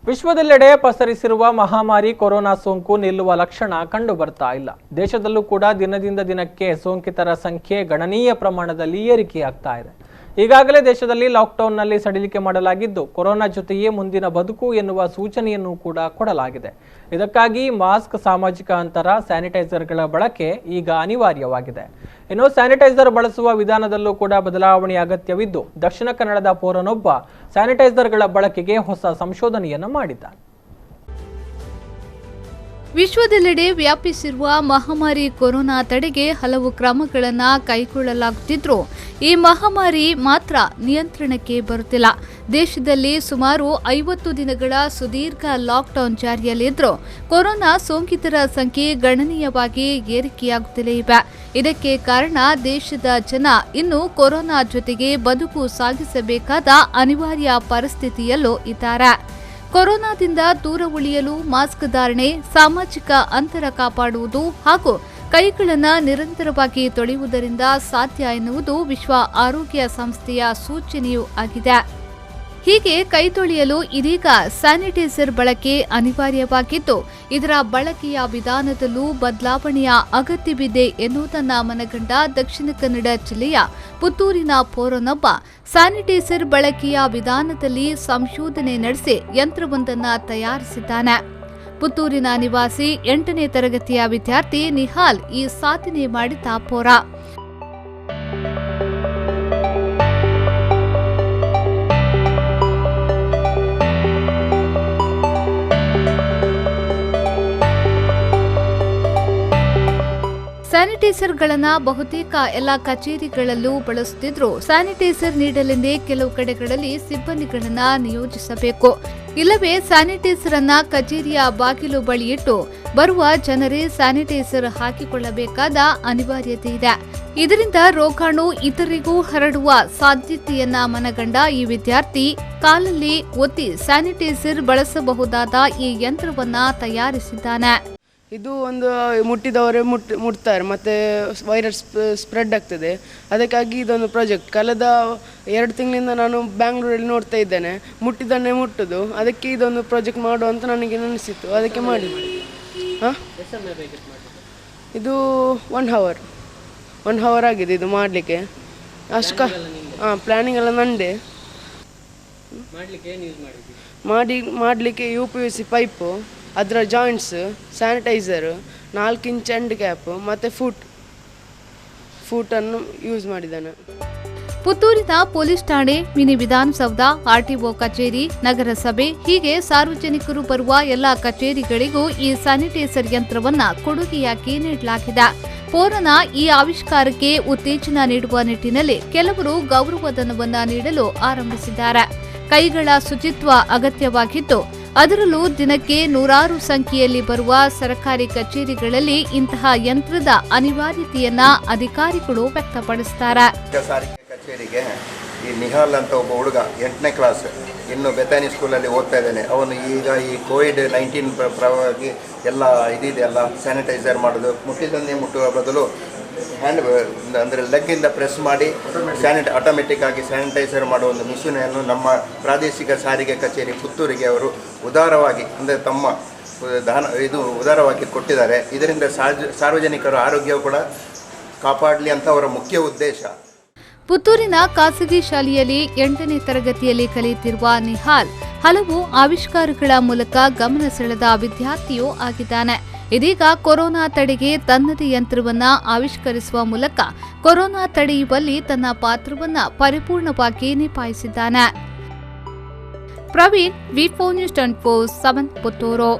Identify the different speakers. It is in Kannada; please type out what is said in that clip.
Speaker 1: ವಿಶ್ವದೆಲ್ಲೆಡೆ ಪಸರಿಸಿರುವ ಮಹಾಮಾರಿ ಕೊರೋನಾ ಸೋಂಕು ನಿಲ್ಲುವ ಲಕ್ಷಣ ಕಂಡು ಬರ್ತಾ ಇಲ್ಲ. ದೇಶದಲ್ಲೂ ಕೂಡ ದಿನದಿಂದ ದಿನಕ್ಕೆ ಸೋಂಕಿತರ ಸಂಖ್ಯೆ ಗಣನೀಯ ಪ್ರಮಾಣದಲ್ಲಿ ಏರಿಕೆಯಾಗ್ತಾ ಇದೆ. ಈಗಾಗಲೇ ದೇಶದಲ್ಲಿ ಲಾಕ್ಡೌನ್ನಲ್ಲಿ ಸಡಿಲಿಕೆ ಮಾಡಲಾಗಿದ್ದು ಕೊರೋನಾ ಜೊತೆಯೇ ಮುಂದಿನ ಬದುಕು ಎನ್ನುವ ಸೂಚನೆಯನ್ನು ಕೂಡ ಕೊಡಲಾಗಿದೆ. ಇದಕ್ಕಾಗಿ ಮಾಸ್ಕ್, ಸಾಮಾಜಿಕ ಅಂತರ, ಸ್ಯಾನಿಟೈಸರ್ಗಳ ಬಳಕೆ ಈಗ ಅನಿವಾರ್ಯವಾಗಿದೆ. ಇನ್ನು ಸ್ಯಾನಿಟೈಸರ್ ಬಳಸುವ ವಿಧಾನದಲ್ಲೂ ಕೂಡ ಬದಲಾವಣೆ ಅಗತ್ಯವಿದ್ದು ದಕ್ಷಿಣ ಕನ್ನಡದ ಪೌರನೊಬ್ಬ ಸ್ಯಾನಿಟೈಸರ್ಗಳ ಬಳಕೆಗೆ ಹೊಸ ಸಂಶೋಧನೆಯನ್ನು ಮಾಡಿದ್ದಾನೆ.
Speaker 2: ವಿಶ್ವದೆಲ್ಲೆಡೆ ವ್ಯಾಪಿಸಿರುವ ಮಹಾಮಾರಿ ಕೊರೋನಾ ತಡೆಗೆ ಹಲವು ಕ್ರಮಗಳನ್ನು ಕೈಗೊಳ್ಳಲಾಗುತ್ತಿದ್ದರೂ ಈ ಮಹಾಮಾರಿ ಮಾತ್ರ ನಿಯಂತ್ರಣಕ್ಕೆ ಬರುತ್ತಿಲ್ಲ. ದೇಶದಲ್ಲಿ ಸುಮಾರು 50 ದಿನಗಳ ಸುದೀರ್ಘ ಲಾಕ್ಡೌನ್ ಜಾರಿಯಲ್ಲಿದ್ದರೂ ಕೊರೋನಾ ಸೋಂಕಿತರ ಸಂಖ್ಯೆ ಗಣನೀಯವಾಗಿ ಏರಿಕೆಯಾಗುತ್ತಲೇ ಇವೆ. ಇದಕ್ಕೆ ಕಾರಣ ದೇಶದ ಜನ ಇನ್ನು ಕೊರೋನಾ ಜೊತೆಗೆ ಬದುಕು ಸಾಗಿಸಬೇಕಾದ ಅನಿವಾರ್ಯ ಪರಿಸ್ಥಿತಿಯಲ್ಲೂ ಇದ್ದಾರೆ. ಕೊರೋನಾದಿಂದ ದೂರ ಉಳಿಯಲು ಮಾಸ್ಕ್ ಧಾರಣೆ, ಸಾಮಾಜಿಕ ಅಂತರ ಕಾಪಾಡುವುದು ಹಾಗೂ ಕೈಗಳನ್ನು ನಿರಂತರವಾಗಿ ತೊಳೆಯುವುದರಿಂದ ಸಾಧ್ಯ ಎನ್ನುವುದು ವಿಶ್ವ ಆರೋಗ್ಯ ಸಂಸ್ಥೆಯ ಸೂಚನೆಯೂ ಆಗಿದೆ. ಹೀಗೆ ಕೈ ತೊಳೆಯಲು ಇದೀಗ ಸ್ಯಾನಿಟೈಸರ್ ಬಳಕೆ ಅನಿವಾರ್ಯವಾಗಿದ್ದು ಇದರ ಬಳಕೆಯ ವಿಧಾನದಲ್ಲೂ ಬದಲಾವಣೆಯ ಅಗತ್ಯವಿದೆ ಎನ್ನುವುದನ್ನು ಮನಗಂಡ ದಕ್ಷಿಣ ಕನ್ನಡ ಜಿಲ್ಲೆಯ ಪುತ್ತೂರಿನ ಪೌರನೊಬ್ಬ ಸ್ಯಾನಿಟೈಸರ್ ಬಳಕೆಯ ವಿಧಾನದಲ್ಲಿ ಸಂಶೋಧನೆ ನಡೆಸಿ ಯಂತ್ರವೊಂದನ್ನು ತಯಾರಿಸಿದ್ದಾನೆ. ಪುತ್ತೂರಿನ ನಿವಾಸಿ 8ನೇ ತರಗತಿಯ ವಿದ್ಯಾರ್ಥಿ ನಿಹಾಲ್ ಈ ಸಾಧನೆ ಮಾಡಿದ ಪೌರ. ಸ್ಯಾನಿಟೈಸರ್ಗಳನ್ನು ಬಹುತೇಕ ಎಲ್ಲ ಕಚೇರಿಗಳಲ್ಲೂ ಬಳಸುತ್ತಿದ್ದರೂ ಸ್ಯಾನಿಟೈಸರ್ ನೀಡಲೆಂದೇ ಕೆಲವು ಕಡೆಗಳಲ್ಲಿ ಸಿಬ್ಬಂದಿಗಳನ್ನು ನಿಯೋಜಿಸಬೇಕು. ಇಲ್ಲವೇ ಸ್ಯಾನಿಟೈಸರ್ ಅನ್ನ ಕಚೇರಿಯ ಬಾಗಿಲು ಬಳಿ ಇಟ್ಟು ಬರುವ ಜನರೇ ಸ್ಯಾನಿಟೈಸರ್ ಹಾಕಿಕೊಳ್ಳಬೇಕಾದ ಅನಿವಾರ್ಯತೆ ಇದೆ. ಇದರಿಂದ ರೋಗಾಣು ಇತರರಿಗೂ ಹರಡುವ ಸಾಧ್ಯತೆಯನ್ನ ಮನಗಂಡ ಈ ವಿದ್ಯಾರ್ಥಿ ಕಾಲಲ್ಲಿ ಒತ್ತಿ ಸ್ಯಾನಿಟೈಸರ್ ಬಳಸಬಹುದಾದ ಈ ಯಂತ್ರವನ್ನ ತಯಾರಿಸಿದ್ದಾನೆ.
Speaker 3: ಇದು ಒಂದು ಮುಟ್ಟಿದವರೇ ಮುಟ್ತಾರೆ ಮತ್ತು ವೈರಸ್ ಸ್ಪ್ರೆಡ್ ಆಗ್ತದೆ. ಅದಕ್ಕಾಗಿ ಇದೊಂದು ಪ್ರಾಜೆಕ್ಟ್ ಕಳೆದ 2 ತಿಂಗಳಿಂದ ನಾನು ಬ್ಯಾಂಗ್ಳೂರಲ್ಲಿ ನೋಡ್ತಾ ಇದ್ದೇನೆ. ಮುಟ್ಟಿದನ್ನೇ ಮುಟ್ಟೋದು, ಅದಕ್ಕೆ ಇದೊಂದು ಪ್ರಾಜೆಕ್ಟ್ ಮಾಡುವ ಅಂತ ನನಗೆ ಅನಿಸಿತ್ತು, ಅದಕ್ಕೆ ಮಾಡಿ. ಇದು 1 ಅವರ್ ಆಗಿದೆ ಇದು ಮಾಡಲಿಕ್ಕೆ. ಅಷ್ಟು ಪ್ಲ್ಯಾನಿಂಗ್ ಎಲ್ಲ ನಂಡೆ ಮಾಡಲಿಕ್ಕೆ UPVC ಪೈಪು, ಅದರ joints, sanitiser, 4 inch end cap ಮತ್ತು ಫೂಟನ್ನು ಯೂಸ್ ಮಾಡಿದ್ದಾನೆ.
Speaker 2: ಪುತ್ತೂರಿನ ಪೊಲೀಸ್ ಠಾಣೆ, ಮಿನಿ ವಿಧಾನಸೌಧ, RTO ಕಚೇರಿ, ನಗರಸಭೆ ಹೀಗೆ ಸಾರ್ವಜನಿಕರು ಬರುವ ಎಲ್ಲ ಕಚೇರಿಗಳಿಗೂ ಈ ಸ್ಯಾನಿಟೈಸರ್ ಯಂತ್ರವನ್ನ ಕೊಡುಗೆಯಾಗಿ ನೀಡಲಾಗಿದೆ. ಪೌರನ ಈ ಆವಿಷ್ಕಾರಕ್ಕೆ ಉತ್ತೇಜನ ನೀಡುವ ನಿಟ್ಟಿನಲ್ಲಿ ಕೆಲವರು ಗೌರವಧನವನ್ನ ನೀಡಲು ಆರಂಭಿಸಿದ್ದಾರೆ. ಕೈಗಳ ಶುಚಿತ್ವ ಅಗತ್ಯವಾಗಿದ್ದು ಅದರಲ್ಲೂ ದಿನಕ್ಕೆ 100 ಸಂಖ್ಯೆಯಲ್ಲಿ ಬರುವ ಸರ್ಕಾರಿ ಕಚೇರಿಗಳಲ್ಲಿ ಇಂತಹ ಯಂತ್ರದ ಅನಿವಾರ್ಯತೆಯನ್ನ ಅಧಿಕಾರಿಗಳು ವ್ಯಕ್ತಪಡಿಸುತ್ತಾರೆ.
Speaker 4: ಕಚೇರಿಗೆ ಈ ನಿಹಾಲ್ ಅಂತ ಒಬ್ಬ ಹುಡುಗ 8ನೇ ಕ್ಲಾಸ್, ಇನ್ನು ಬೆತಾನಿ ಸ್ಕೂಲಲ್ಲಿ ಓದ್ತಾ ಇದ್ದಾನೆ. ಅವನು ಈಗ ಈ COVID-19 ಪರವಾಗಿ ಎಲ್ಲ ಇದೆಯಲ್ಲ ಸ್ಯಾನಿಟೈಸರ್ ಮಾಡೋದು, ಮುಟ್ಟಿದ್ದನ್ನೇ ಮುಟ್ಟುವ ಬದಲು ಹ್ಯಾಂಡ್ ಅಂದರೆ ಲೆಗ್ಗಿಂದ ಪ್ರೆಸ್ ಮಾಡಿ ಆಟೋಮೆಟಿಕ್ ಆಗಿ ಸ್ಯಾನಿಟೈಸರ್ ಮಾಡುವ ಒಂದು ಮಿಷಿನನ್ನು ನಮ್ಮ ಪ್ರಾದೇಶಿಕ ಸಾರಿಗೆ ಕಚೇರಿ ಪುತ್ತೂರಿಗೆ ಅವರು ಉದಾರವಾಗಿ ಅಂದರೆ ತಮ್ಮ ಉದಾರವಾಗಿ ಕೊಟ್ಟಿದ್ದಾರೆ. ಇದರಿಂದ ಸಾರ್ವಜನಿಕರ ಆರೋಗ್ಯ ಕೂಡ ಕಾಪಾಡಲಿ ಅಂತ ಅವರ ಮುಖ್ಯ ಉದ್ದೇಶ.
Speaker 2: ಪುತ್ತೂರಿನ ಖಾಸಗಿ ಶಾಲೆಯಲ್ಲಿ 8ನೇ ತರಗತಿಯಲ್ಲಿ ಕಲಿಯುತ್ತಿರುವ ನಿಹಾಲ್ ಹಲವು ಆವಿಷ್ಕಾರಗಳ ಮೂಲಕ ಗಮನ ಸೆಳೆದ ವಿದ್ಯಾರ್ಥಿಯೂ ಆಗಿದ್ದಾನೆ. ಇದೀಗ ಕೊರೋನಾ ತಡೆಗೆ ತನ್ನದೇ ಯಂತ್ರವನ್ನ ಆವಿಷ್ಕರಿಸುವ ಮೂಲಕ ಕೊರೋನಾ ತಡೆಯುವಲ್ಲಿ ತನ್ನ ಪಾತ್ರವನ್ನ ಪರಿಪೂರ್ಣವಾಗಿ ನಿಭಾಯಿಸಿದ್ದಾನೆ. Praveen, V4 News 24/7 Puttur.